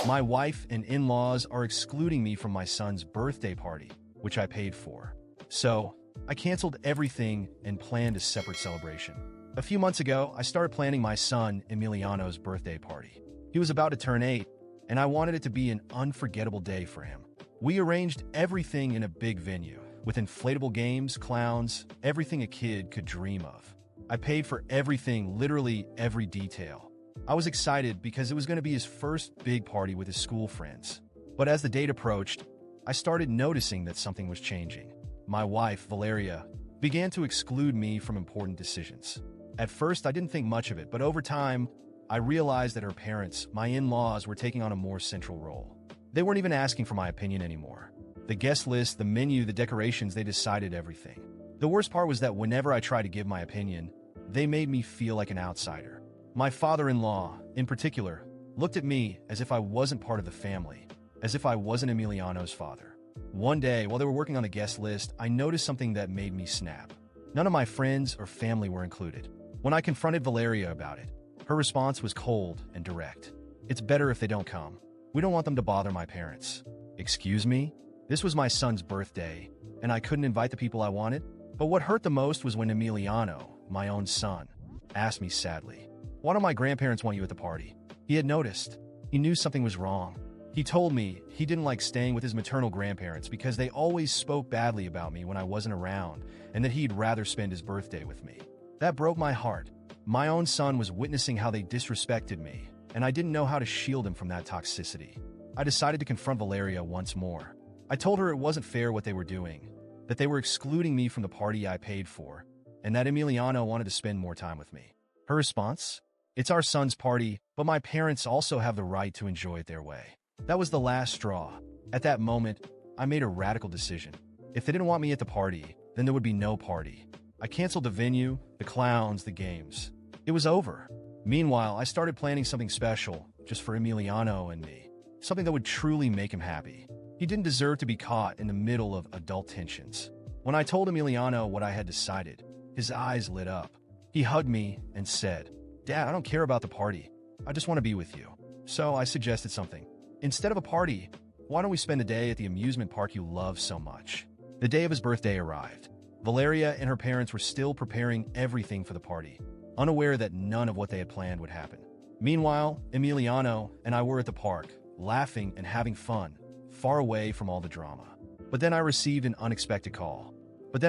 My wife and in-laws are excluding me from my son's birthday party, which I paid for. So, I canceled everything and planned a separate celebration. A few months ago, I started planning my son Emiliano's birthday party. He was about to turn 8, and I wanted it to be an unforgettable day for him. We arranged everything in a big venue, with inflatable games, clowns, everything a kid could dream of. I paid for everything, literally every detail. I was excited because it was going to be his first big party with his school friends. But as the date approached, I started noticing that something was changing. My wife, Valeria, began to exclude me from important decisions. At first, I didn't think much of it, but over time, I realized that her parents, my in-laws, were taking on a more central role. They weren't even asking for my opinion anymore. The guest list, the menu, the decorations, they decided everything. The worst part was that whenever I tried to give my opinion, they made me feel like an outsider. My father-in-law, in particular, looked at me as if I wasn't part of the family, as if I wasn't Emiliano's father. One day, while they were working on the guest list, I noticed something that made me snap. None of my friends or family were included. When I confronted Valeria about it, her response was cold and direct. "It's better if they don't come. We don't want them to bother my parents." Excuse me? This was my son's birthday, and I couldn't invite the people I wanted? But what hurt the most was when Emiliano, my own son, asked me sadly, "Why don't my grandparents want you at the party?" He had noticed. He knew something was wrong. He told me he didn't like staying with his maternal grandparents because they always spoke badly about me when I wasn't around, and that he'd rather spend his birthday with me. That broke my heart. My own son was witnessing how they disrespected me, and I didn't know how to shield him from that toxicity. I decided to confront Valeria once more. I told her it wasn't fair what they were doing, that they were excluding me from the party I paid for, and that Emiliano wanted to spend more time with me. Her response? "It's our son's party, but my parents also have the right to enjoy it their way." That was the last straw. At that moment, I made a radical decision. If they didn't want me at the party, then there would be no party. I canceled the venue, the clowns, the games. It was over. Meanwhile, I started planning something special, just for Emiliano and me. Something that would truly make him happy. He didn't deserve to be caught in the middle of adult tensions. When I told Emiliano what I had decided, his eyes lit up. He hugged me and said, "Dad, I don't care about the party. I just want to be with you." So I suggested something. "Instead of a party, why don't we spend the day at the amusement park you love so much?" The day of his birthday arrived. Valeria and her parents were still preparing everything for the party, unaware that none of what they had planned would happen. Meanwhile, Emiliano and I were at the park, laughing and having fun, far away from all the drama. But then I received an unexpected call. The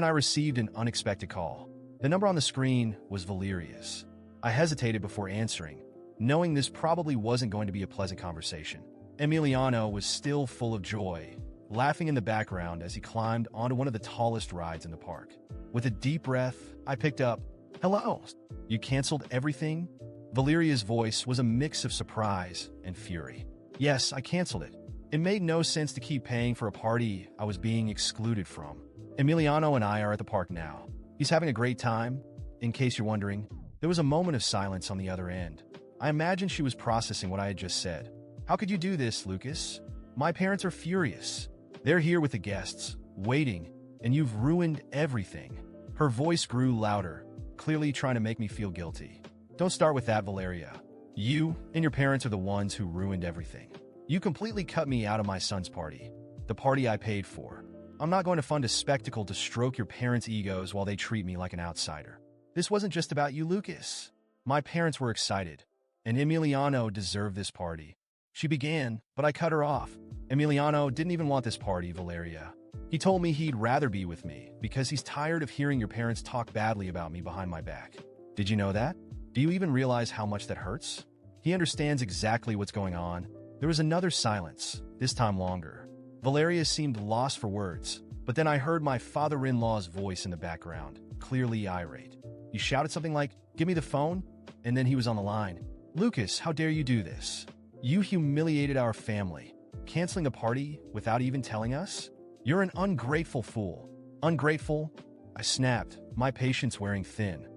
number on the screen was Valeria's. I hesitated before answering, knowing this probably wasn't going to be a pleasant conversation. Emiliano was still full of joy, laughing in the background as he climbed onto one of the tallest rides in the park. With a deep breath, I picked up, "Hello, you canceled everything?" Valeria's voice was a mix of surprise and fury. "Yes, I canceled it. It made no sense to keep paying for a party I was being excluded from. Emiliano and I are at the park now. He's having a great time." In case you're wondering, there was a moment of silence on the other end. I imagine she was processing what I had just said. "How could you do this, Lucas? My parents are furious. They're here with the guests, waiting, and you've ruined everything." Her voice grew louder, clearly trying to make me feel guilty. "Don't start with that, Valeria. You and your parents are the ones who ruined everything. You completely cut me out of my son's party, the party I paid for. I'm not going to fund a spectacle to stroke your parents' egos while they treat me like an outsider. This wasn't just about you, Lucas. My parents were excited, and Emiliano deserved this party." She began, but I cut her off. "Emiliano didn't even want this party, Valeria. He told me he'd rather be with me because he's tired of hearing your parents talk badly about me behind my back. Did you know that? Do you even realize how much that hurts? He understands exactly what's going on." There was another silence, this time longer. Valeria seemed lost for words, but then I heard my father-in-law's voice in the background, clearly irate. He shouted something like, "Give me the phone," and then he was on the line. "Lucas, how dare you do this? You humiliated our family, canceling a party without even telling us? You're an ungrateful fool." "Ungrateful?" I snapped, my patience wearing thin.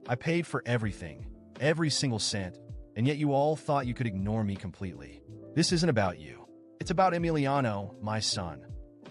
"I paid for everything, every single cent, and yet you all thought you could ignore me completely. This isn't about you. It's about Emiliano, my son,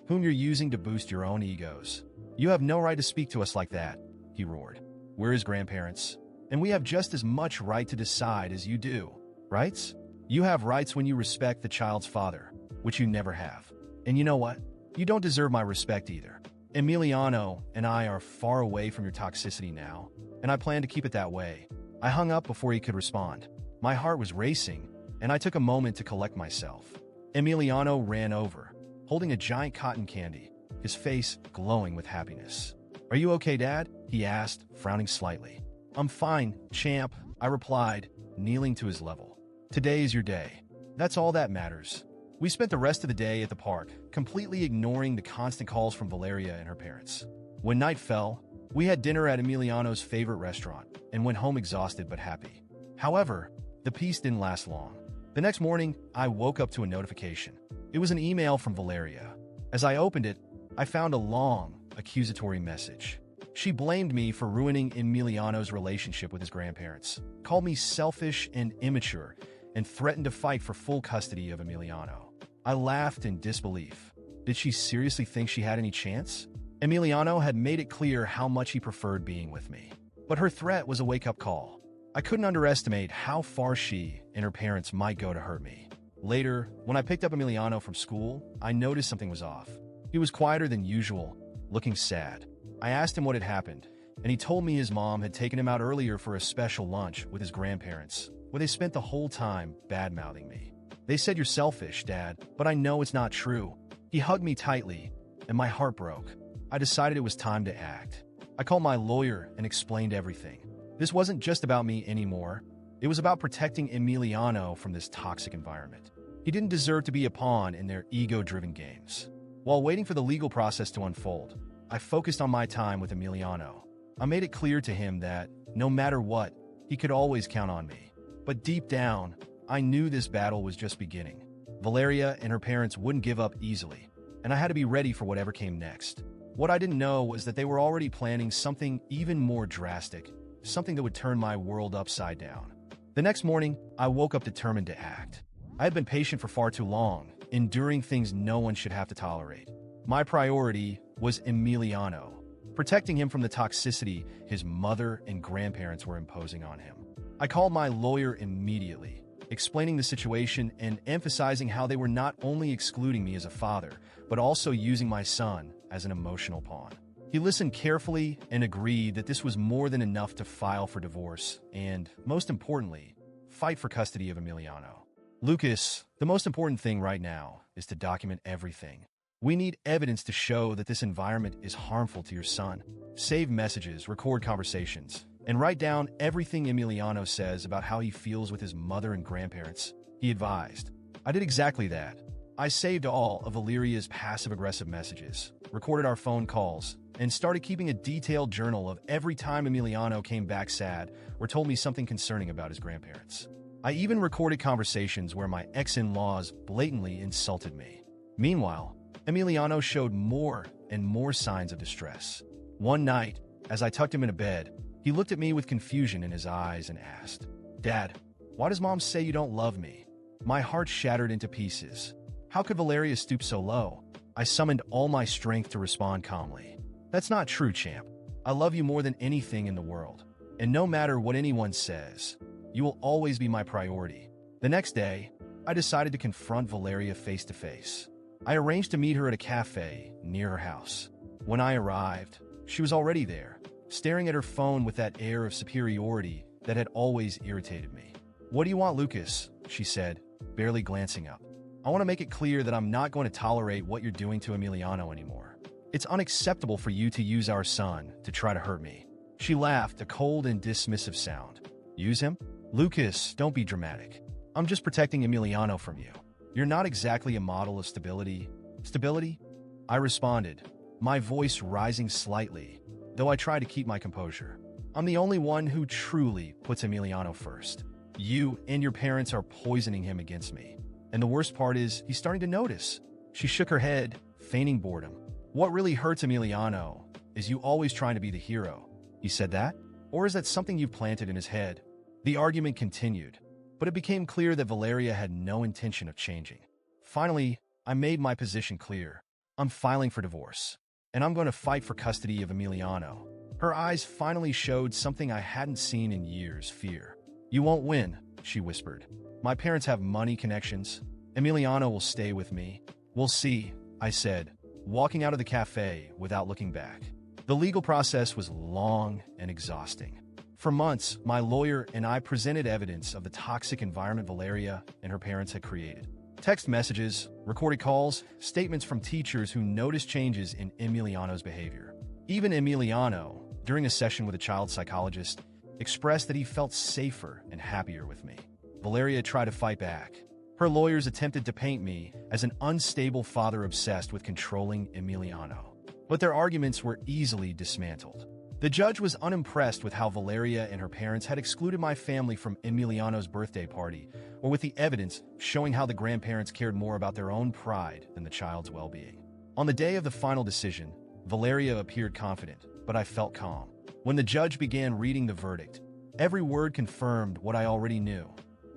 whom you're using to boost your own egos. You have no right to speak to us like that," he roared. "We're his grandparents, and we have just as much right to decide as you do, right?" You have rights when you respect the child's father, which you never have. And you know what? You don't deserve my respect either. Emiliano and I are far away from your toxicity now, and I plan to keep it that way." I hung up before he could respond. My heart was racing, and I took a moment to collect myself. Emiliano ran over, holding a giant cotton candy, his face glowing with happiness. "Are you okay, Dad?" he asked, frowning slightly. "I'm fine, champ," I replied, kneeling to his level. "Today is your day. That's all that matters." We spent the rest of the day at the park, completely ignoring the constant calls from Valeria and her parents. When night fell, we had dinner at Emiliano's favorite restaurant and went home exhausted but happy. However, the peace didn't last long. The next morning, I woke up to a notification. It was an email from Valeria. As I opened it, I found a long, accusatory message. She blamed me for ruining Emiliano's relationship with his grandparents, called me selfish and immature, and threatened to fight for full custody of Emiliano. I laughed in disbelief. Did she seriously think she had any chance? Emiliano had made it clear how much he preferred being with me. But her threat was a wake-up call. I couldn't underestimate how far she and her parents might go to hurt me. Later, when I picked up Emiliano from school, I noticed something was off. He was quieter than usual, looking sad. I asked him what had happened, and he told me his mom had taken him out earlier for a special lunch with his grandparents, where they spent the whole time bad-mouthing me. "They said you're selfish, Dad, but I know it's not true." He hugged me tightly, and my heart broke. I decided it was time to act. I called my lawyer and explained everything. This wasn't just about me anymore. It was about protecting Emiliano from this toxic environment. He didn't deserve to be a pawn in their ego-driven games. While waiting for the legal process to unfold, I focused on my time with Emiliano. I made it clear to him that, no matter what, he could always count on me. But deep down, I knew this battle was just beginning. Valeria and her parents wouldn't give up easily, and I had to be ready for whatever came next. What I didn't know was that they were already planning something even more drastic, something that would turn my world upside down. The next morning, I woke up determined to act. I had been patient for far too long, enduring things no one should have to tolerate. My priority was Emiliano, protecting him from the toxicity his mother and grandparents were imposing on him. I called my lawyer immediately, explaining the situation and emphasizing how they were not only excluding me as a father, but also using my son as an emotional pawn. He listened carefully and agreed that this was more than enough to file for divorce and, most importantly, fight for custody of Emiliano. "Lucas, the most important thing right now is to document everything. We need evidence to show that this environment is harmful to your son. Save messages, record conversations, and write down everything Emiliano says about how he feels with his mother and grandparents," he advised. I did exactly that. I saved all of Valeria's passive-aggressive messages, recorded our phone calls, and started keeping a detailed journal of every time Emiliano came back sad or told me something concerning about his grandparents. I even recorded conversations where my ex-in-laws blatantly insulted me. Meanwhile, Emiliano showed more and more signs of distress. One night, as I tucked him into bed, he looked at me with confusion in his eyes and asked, "Dad, why does Mom say you don't love me?" My heart shattered into pieces. How could Valeria stoop so low? I summoned all my strength to respond calmly. "That's not true, champ. I love you more than anything in the world. And no matter what anyone says, you will always be my priority." The next day, I decided to confront Valeria face to face. I arranged to meet her at a cafe near her house. When I arrived, she was already there, staring at her phone with that air of superiority that had always irritated me. "What do you want, Lucas?" she said, barely glancing up. "I want to make it clear that I'm not going to tolerate what you're doing to Emiliano anymore. It's unacceptable for you to use our son to try to hurt me." She laughed, a cold and dismissive sound. "Use him? Lucas, don't be dramatic. I'm just protecting Emiliano from you. You're not exactly a model of stability." "Stability?" I responded, my voice rising slightly, though I tried to keep my composure. "I'm the only one who truly puts Emiliano first. You and your parents are poisoning him against me. And the worst part is, he's starting to notice." She shook her head, feigning boredom. "What really hurts Emiliano is you always trying to be the hero." "He said that? Or is that something you've planted in his head?" The argument continued, but it became clear that Valeria had no intention of changing. Finally, I made my position clear. I'm filing for divorce, and I'm going to fight for custody of Emiliano. Her eyes finally showed something I hadn't seen in years: fear. "You won't win," she whispered. My parents have money connections. Emiliano will stay with me. We'll see, I said, walking out of the cafe without looking back. The legal process was long and exhausting. For months, my lawyer and I presented evidence of the toxic environment Valeria and her parents had created. Text messages, recorded calls, statements from teachers who noticed changes in Emiliano's behavior. Even Emiliano, during a session with a child psychologist, expressed that he felt safer and happier with me. Valeria tried to fight back. Her lawyers attempted to paint me as an unstable father obsessed with controlling Emiliano. But their arguments were easily dismantled. The judge was unimpressed with how Valeria and her parents had excluded my family from Emiliano's birthday party, or with the evidence showing how the grandparents cared more about their own pride than the child's well-being. On the day of the final decision, Valeria appeared confident, but I felt calm. When the judge began reading the verdict, every word confirmed what I already knew.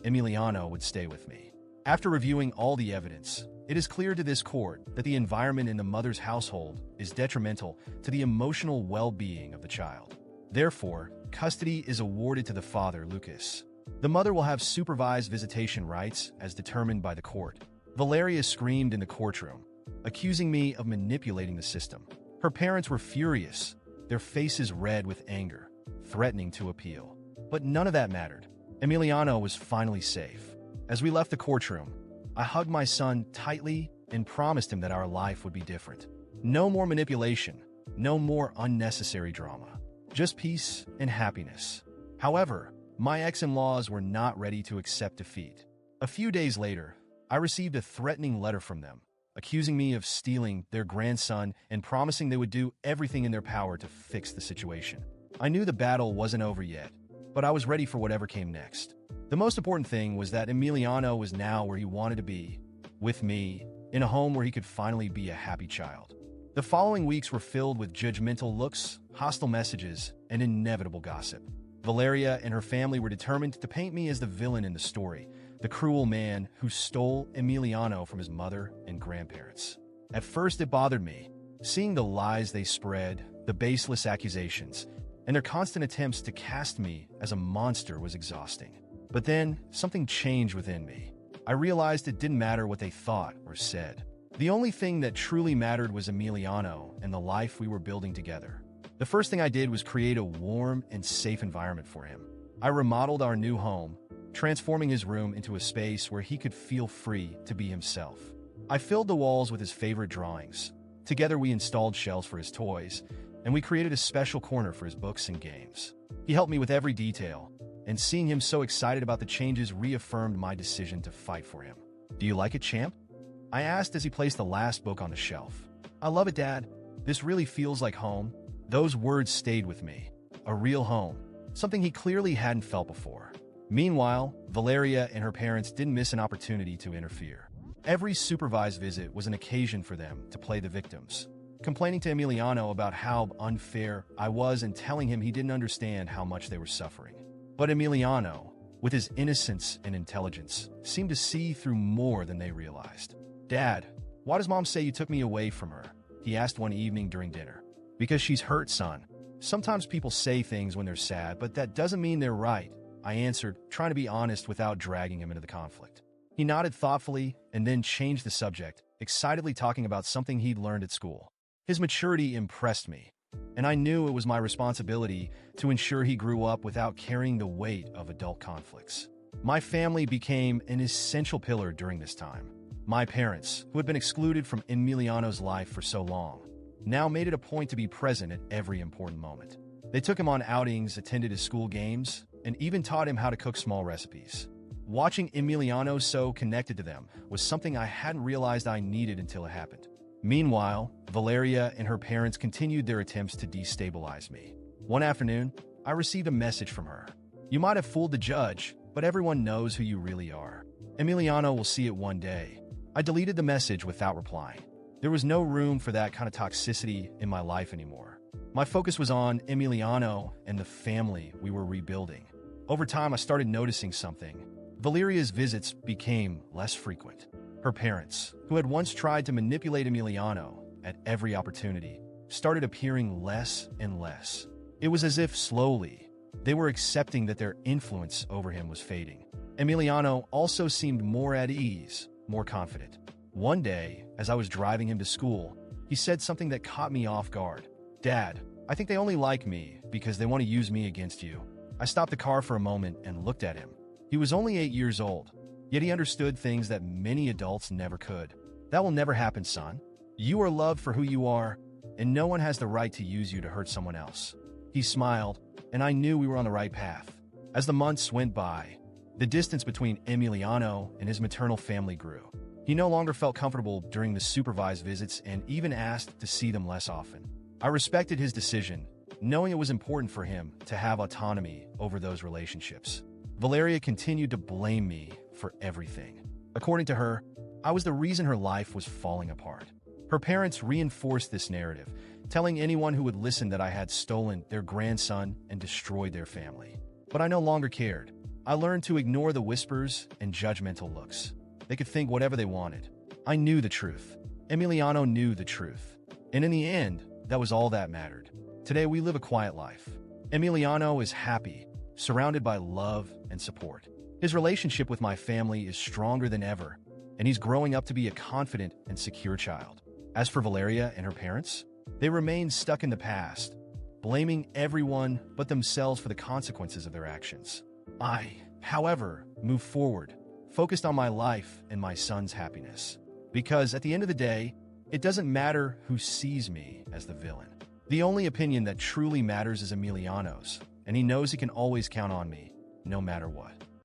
Emiliano would stay with me. After reviewing all the evidence, it is clear to this court that the environment in the mother's household is detrimental to the emotional well-being of the child. Therefore, custody is awarded to the father, Lucas. The mother will have supervised visitation rights as determined by the court. Valeria screamed in the courtroom, accusing me of manipulating the system. Her parents were furious, their faces red with anger, threatening to appeal. But none of that mattered. Emiliano was finally safe. As we left the courtroom, I hugged my son tightly and promised him that our life would be different. No more manipulation, no more unnecessary drama, just peace and happiness. However, my ex-in-laws were not ready to accept defeat. A few days later, I received a threatening letter from them, accusing me of stealing their grandson and promising they would do everything in their power to fix the situation. I knew the battle wasn't over yet, but I was ready for whatever came next. The most important thing was that Emiliano was now where he wanted to be, with me, in a home where he could finally be a happy child. The following weeks were filled with judgmental looks, hostile messages, and inevitable gossip. Valeria and her family were determined to paint me as the villain in the story, the cruel man who stole Emiliano from his mother and grandparents. At first it bothered me, seeing the lies they spread, the baseless accusations, and their constant attempts to cast me as a monster was exhausting. But then, something changed within me. I realized it didn't matter what they thought or said. The only thing that truly mattered was Emiliano and the life we were building together. The first thing I did was create a warm and safe environment for him. I remodeled our new home, transforming his room into a space where he could feel free to be himself. I filled the walls with his favorite drawings. Together we installed shelves for his toys, and we created a special corner for his books and games. He helped me with every detail, and seeing him so excited about the changes reaffirmed my decision to fight for him. "Do you like it, champ?" I asked as he placed the last book on the shelf. "I love it, Dad. This really feels like home." Those words stayed with me. A real home. Something he clearly hadn't felt before. Meanwhile, Valeria and her parents didn't miss an opportunity to interfere. Every supervised visit was an occasion for them to play the victims, complaining to Emiliano about how unfair I was and telling him he didn't understand how much they were suffering. But Emiliano, with his innocence and intelligence, seemed to see through more than they realized. "Dad, why does Mom say you took me away from her?" he asked one evening during dinner. "Because she's hurt, son. Sometimes people say things when they're sad, but that doesn't mean they're right," I answered, trying to be honest without dragging him into the conflict. He nodded thoughtfully and then changed the subject, excitedly talking about something he'd learned at school. His maturity impressed me, and I knew it was my responsibility to ensure he grew up without carrying the weight of adult conflicts. My family became an essential pillar during this time. My parents, who had been excluded from Emiliano's life for so long, now made it a point to be present at every important moment. They took him on outings, attended his school games, and even taught him how to cook small recipes. Watching Emiliano so connected to them was something I hadn't realized I needed until it happened. Meanwhile, Valeria and her parents continued their attempts to destabilize me. One afternoon, I received a message from her. "You might have fooled the judge, but everyone knows who you really are. Emiliano will see it one day." I deleted the message without replying. There was no room for that kind of toxicity in my life anymore. My focus was on Emiliano and the family we were rebuilding. Over time, I started noticing something. Valeria's visits became less frequent. Her parents, who had once tried to manipulate Emiliano at every opportunity, started appearing less and less. It was as if slowly, they were accepting that their influence over him was fading. Emiliano also seemed more at ease, more confident. One day, as I was driving him to school, he said something that caught me off guard. "Dad, I think they only like me because they want to use me against you." I stopped the car for a moment and looked at him. He was only 8 years old, yet he understood things that many adults never could. "That will never happen, son. You are loved for who you are, and no one has the right to use you to hurt someone else." He smiled, and I knew we were on the right path. As the months went by, the distance between Emiliano and his maternal family grew. He no longer felt comfortable during the supervised visits and even asked to see them less often. I respected his decision, knowing it was important for him to have autonomy over those relationships. Valeria continued to blame me for everything. According to her, I was the reason her life was falling apart. Her parents reinforced this narrative, telling anyone who would listen that I had stolen their grandson and destroyed their family. But I no longer cared. I learned to ignore the whispers and judgmental looks. They could think whatever they wanted. I knew the truth. Emiliano knew the truth. And in the end, that was all that mattered. Today, we live a quiet life. Emiliano is happy, surrounded by love and support. His relationship with my family is stronger than ever, and he's growing up to be a confident and secure child. As for Valeria and her parents, they remain stuck in the past, blaming everyone but themselves for the consequences of their actions. I, however, move forward, focused on my life and my son's happiness. Because at the end of the day, it doesn't matter who sees me as the villain. The only opinion that truly matters is Emiliano's, and he knows he can always count on me, no matter what.